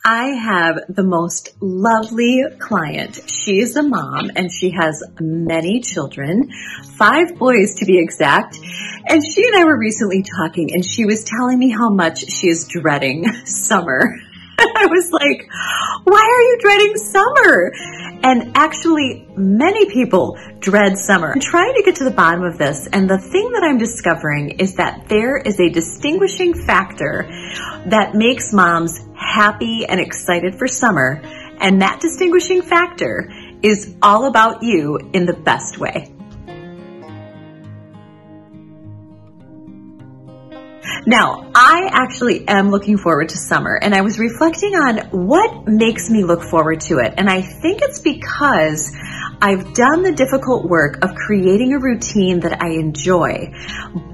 I have the most lovely client. She is a mom and she has many children, 5 boys to be exact. And she and I were recently talking and she was telling me how much she is dreading summer. I was like, why are you dreading summer? And actually, many people dread summer. I'm trying to get to the bottom of this, and the thing that I'm discovering is that there is a distinguishing factor that makes moms happy and excited for summer, and that distinguishing factor is all about you in the best way. Now, I actually am looking forward to summer, and I was reflecting on what makes me look forward to it. And I think it's because I've done the difficult work of creating a routine that I enjoy.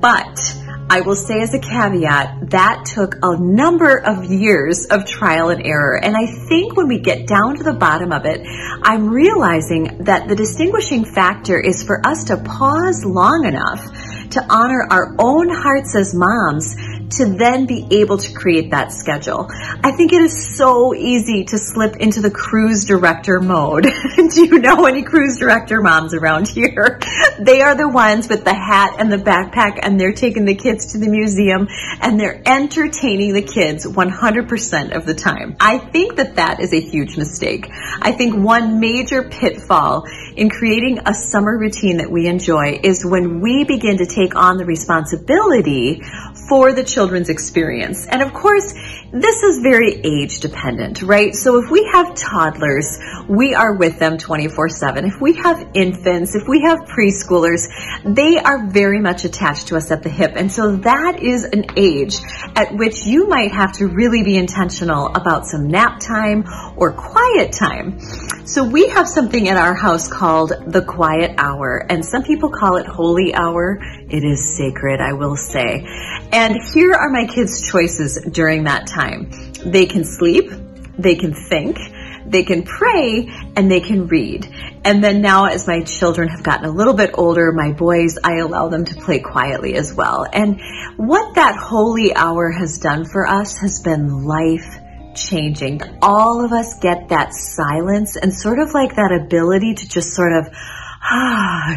But I will say as a caveat, that took a number of years of trial and error. And I think when we get down to the bottom of it, I'm realizing that the distinguishing factor is for us to pause long enough to honor our own hearts as moms to then be able to create that schedule. I think it is so easy to slip into the cruise director mode. Do you know any cruise director moms around here? They are the ones with the hat and the backpack, and they're taking the kids to the museum and they're entertaining the kids 100% of the time. I think that that is a huge mistake. I think one major pitfall in creating a summer routine that we enjoy is when we begin to take on the responsibility for the children's experience. And of course, this is very age dependent, right? So if we have toddlers, we are with them 24/7. If we have infants, if we have preschoolers, they are very much attached to us at the hip. And so that is an age at which you might have to really be intentional about some nap time or quiet time. So we have something in our house called the quiet hour, and some people call it holy hour. It is sacred, I will say. And here are my kids' choices during that time. They can sleep, they can think, they can pray, and they can read. And then now as my children have gotten a little bit older, my boys, I allow them to play quietly as well. And what that holy hour has done for us has been life-changing. All of us get that silence and sort of like that ability to just sort of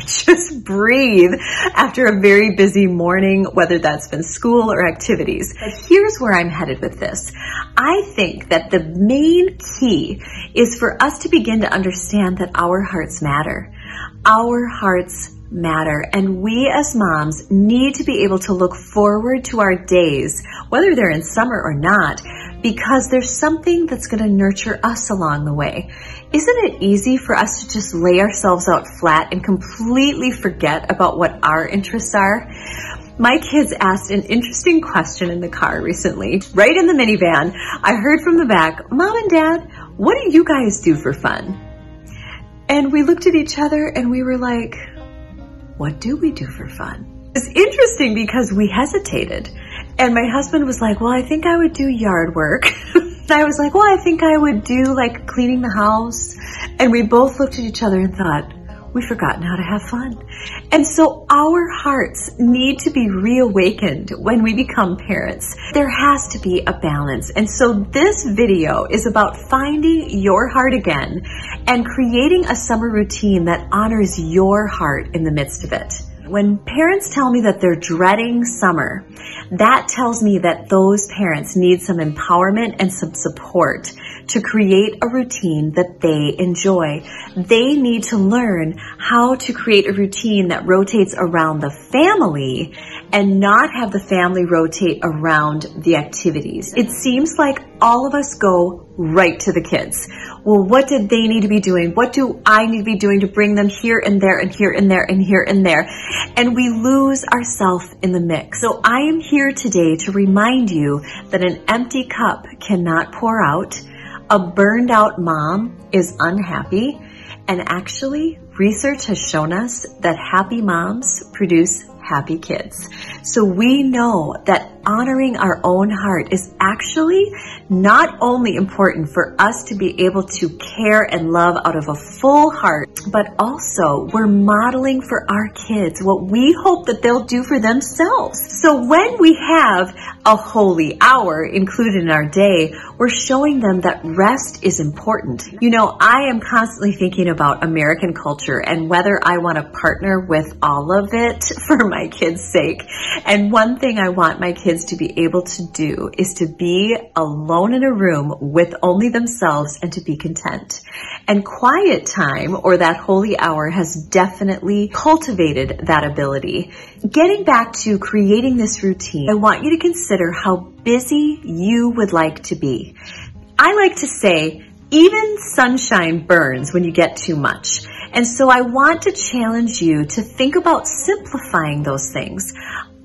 just breathe after a very busy morning, whether that's been school or activities. But here's where I'm headed with this. I think that the main key is for us to begin to understand that our hearts matter. Our hearts matter, and we as moms need to be able to look forward to our days, whether they're in summer or not, because there's something that's going to nurture us along the way. Isn't it easy for us to just lay ourselves out flat and completely forget about what our interests are? My kids asked an interesting question in the car recently. Right in the minivan, I heard from the back, "Mom and Dad, what do you guys do for fun?" And we looked at each other and we were like, what do we do for fun? It's interesting because we hesitated. And my husband was like, well, I think I would do yard work. I was like, well, I think I would do like cleaning the house. And we both looked at each other and thought, we've forgotten how to have fun. And so our hearts need to be reawakened when we become parents. There has to be a balance. And so this video is about finding your heart again and creating a summer routine that honors your heart in the midst of it. When parents tell me that they're dreading summer, that tells me that those parents need some empowerment and some support to create a routine that they enjoy. They need to learn how to create a routine that rotates around the family and not have the family rotate around the activities. It seems like all of us go right to the kids. Well, what did they need to be doing? What do I need to be doing to bring them here and there and here and there and here and there? And we lose ourselves in the mix. So I am here today to remind you that an empty cup cannot pour out. A burned out mom is unhappy. And actually, research has shown us that happy moms produce happy kids. So we know that honoring our own heart is actually not only important for us to be able to care and love out of a full heart, but also we're modeling for our kids what we hope that they'll do for themselves. So when we have a holy hour included in our day, we're showing them that rest is important. You know, I am constantly thinking about American culture and whether I want to partner with all of it for my kids' sake. And one thing I want my kids to be able to do is to be alone in a room with only themselves and to be content. And quiet time, or that holy hour, has definitely cultivated that ability. Getting back to creating this routine, I want you to consider how busy you would like to be. I like to say, even sunshine burns when you get too much. And so I want to challenge you to think about simplifying those things.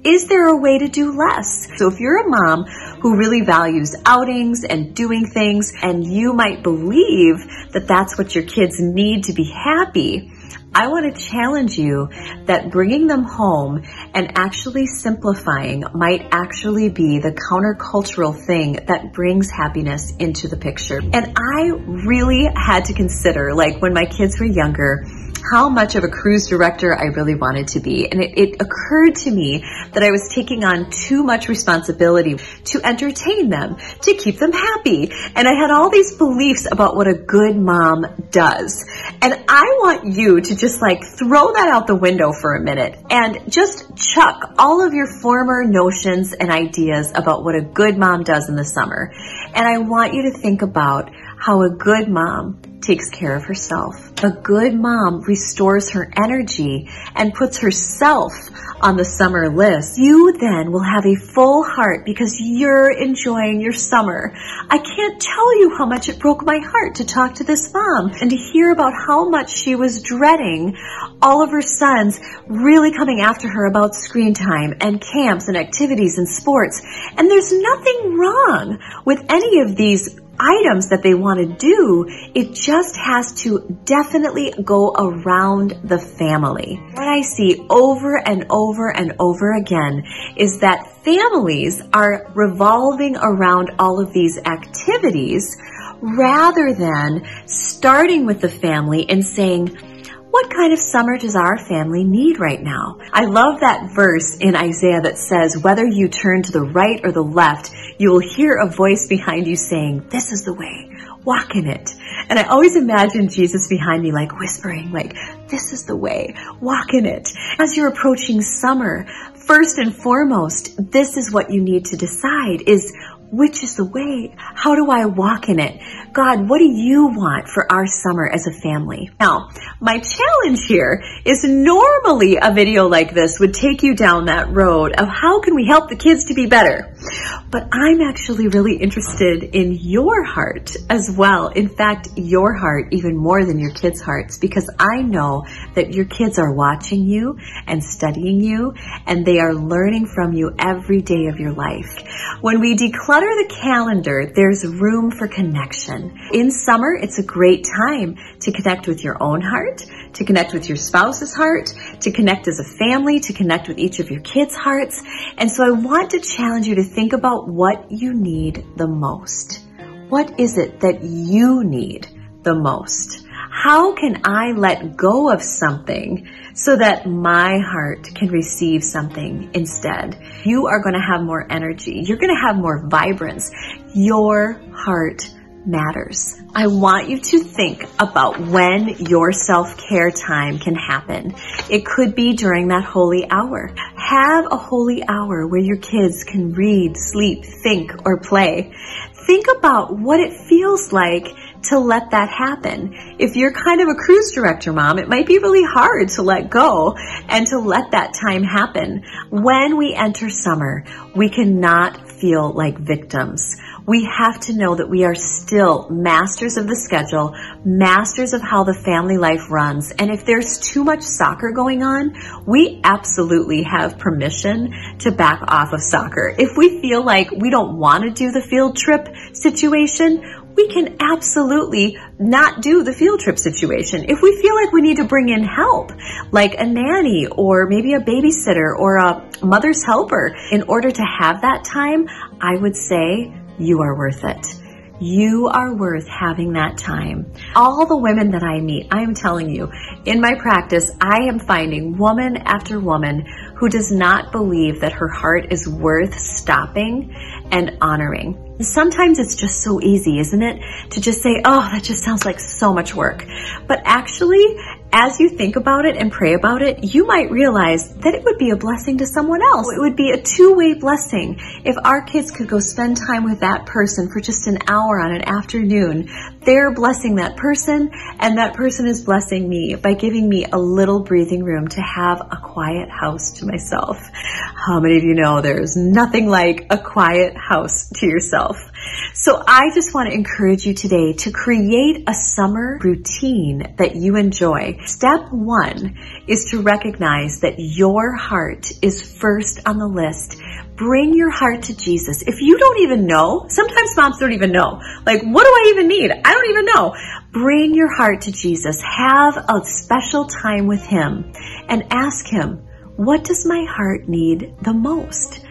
Is there a way to do less? So if you're a mom who really values outings and doing things, and you might believe that that's what your kids need to be happy, I want to challenge you that bringing them home and actually simplifying might actually be the countercultural thing that brings happiness into the picture. And I really had to consider, like when my kids were younger, how much of a cruise director I really wanted to be. And it occurred to me that I was taking on too much responsibility to entertain them, to keep them happy. And I had all these beliefs about what a good mom does. And I want you to just like throw that out the window for a minute and just chuck all of your former notions and ideas about what a good mom does in the summer. And I want you to think about how a good mom takes care of herself. A good mom restores her energy and puts herself on the summer list. You then will have a full heart because you're enjoying your summer. I can't tell you how much it broke my heart to talk to this mom and to hear about how much she was dreading all of her sons really coming after her about screen time and camps and activities and sports. And there's nothing wrong with any of these items that they want to do. It just has to definitely go around the family. What I see over and over and over again is that families are revolving around all of these activities rather than starting with the family and saying, what kind of summer does our family need right now? I love that verse in Isaiah that says, whether you turn to the right or the left, you will hear a voice behind you saying, this is the way, walk in it. And I always imagine Jesus behind me like whispering, like, this is the way, walk in it. As you're approaching summer, first and foremost, this is what you need to decide is, which is the way? How do I walk in it? God, what do you want for our summer as a family? Now, my challenge here is normally a video like this would take you down that road of how can we help the kids to be better? But I'm actually really interested in your heart as well. In fact, your heart even more than your kids' hearts, because I know that your kids are watching you and studying you, and they are learning from you every day of your life. When we declutter the calendar, there's room for connection. In summer, it's a great time to connect with your own heart, to connect with your spouse's heart, to connect as a family, to connect with each of your kids' hearts. And so I want to challenge you to think about what you need the most. What is it that you need the most? How can I let go of something so that my heart can receive something instead? You are going to have more energy. You're going to have more vibrance. Your heart matters. I want you to think about when your self-care time can happen. It could be during that holy hour. Have a holy hour where your kids can read, sleep, think, or play. Think about what it feels like to let that happen. If you're kind of a cruise director mom, it might be really hard to let go and to let that time happen. When we enter summer, we cannot feel like victims. We have to know that we are still masters of the schedule, masters of how the family life runs. And if there's too much soccer going on, we absolutely have permission to back off of soccer. If we feel like we don't want to do the field trip situation, we can absolutely not do the field trip situation. If we feel like we need to bring in help, like a nanny or maybe a babysitter or a mother's helper in order to have that time, I would say you are worth it. You are worth having that time. All the women that I meet, I am telling you, in my practice, I am finding woman after woman who does not believe that her heart is worth stopping and honoring. Sometimes it's just so easy, isn't it? To just say, oh, that just sounds like so much work. But actually, as you think about it and pray about it, you might realize that it would be a blessing to someone else. It would be a two-way blessing. If our kids could go spend time with that person for just an hour on an afternoon, they're blessing that person, and that person is blessing me by giving me a little breathing room to have a quiet house to myself. How many of you know there's nothing like a quiet house to yourself? So I just want to encourage you today to create a summer routine that you enjoy. Step one is to recognize that your heart is first on the list. Bring your heart to Jesus. If you don't even know, sometimes moms don't even know. Like, what do I even need? I don't even know. Bring your heart to Jesus. Have a special time with Him and ask Him, what does my heart need the most?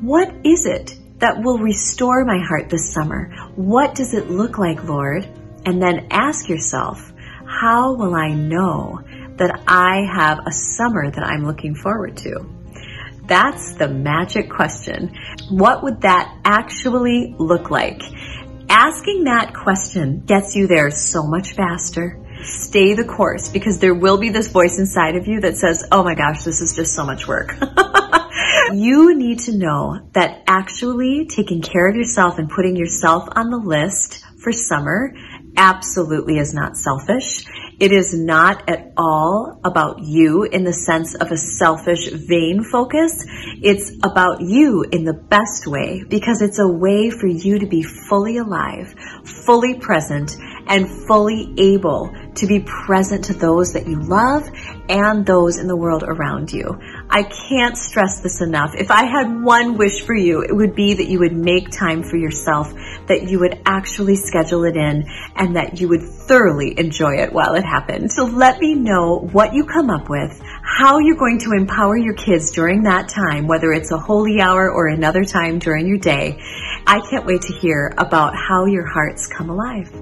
What is it that will restore my heart this summer? What does it look like, Lord? And then ask yourself, how will I know that I have a summer that I'm looking forward to? That's the magic question. What would that actually look like? Asking that question gets you there so much faster. Stay the course, because there will be this voice inside of you that says, oh my gosh, this is just so much work. You need to know that actually taking care of yourself and putting yourself on the list for summer absolutely is not selfish. It is not at all about you in the sense of a selfish, vain focus. It's about you in the best way, because it's a way for you to be fully alive, fully present, and fully able to be present to those that you love and those in the world around you. I can't stress this enough. If I had one wish for you, it would be that you would make time for yourself, that you would actually schedule it in, and that you would thoroughly enjoy it while it happened. So let me know what you come up with, how you're going to empower your kids during that time, whether it's a holy hour or another time during your day. I can't wait to hear about how your hearts come alive.